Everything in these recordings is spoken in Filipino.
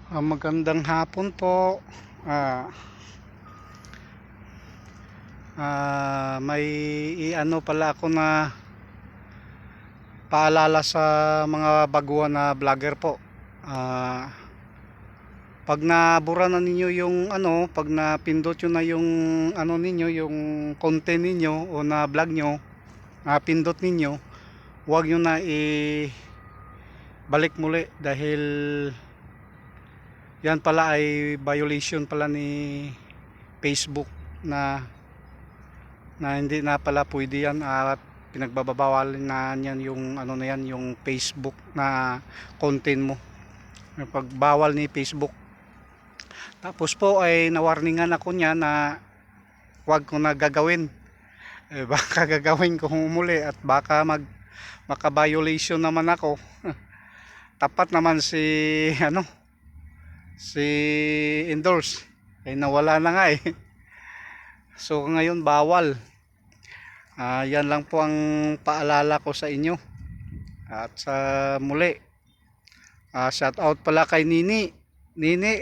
Magandang hapon po. Ah, may iano pala ako na paalala sa mga baguhan na vlogger po. Ah, pag nabura na ninyo yung pag napindot nyo na yung ninyo, yung content ninyo o na vlog nyo, pindot ninyo, huwag nyo na balik muli dahil yan pala ay violation pala ni Facebook na hindi na pala pwede yan at pinagbabawal na yan yung na yan yung Facebook na content mo, yung pagbawal ni Facebook. Tapos po ay nawarningan ako niya na wag ko na gagawin, baka gagawin ko muli at baka maka violation naman ako. Tapat naman si si Endorse ay nawala na nga eh. So ngayon bawal. Yan lang po ang paalala ko sa inyo. At sa muli, shout out pala kay Nini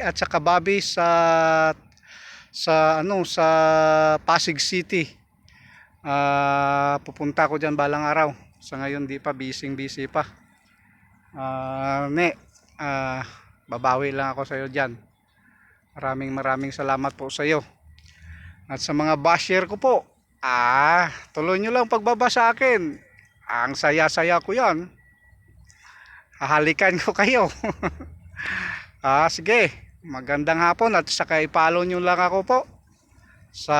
at saka Bobby sa Pasig City. Pupunta ko diyan balang araw. Sa ngayon di pa, busy pa. Babawi lang ako sa iyo diyan. Maraming salamat po sa iyo. At sa mga basher ko po, tuloy nyo lang pagbaba sa akin. Ang saya-saya ko yan. Hahalikan ko kayo. Sige, magandang hapon at saka i-follow nyo lang ako po sa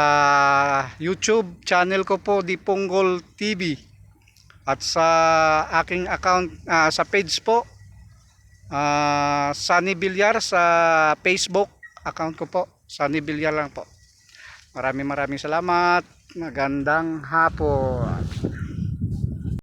YouTube channel ko po, Diponggol TV. At sa aking account, sa page po, Sunny Villar, sa Facebook account ko po, Sunny Villar lang po. Maraming salamat. Magandang hapon.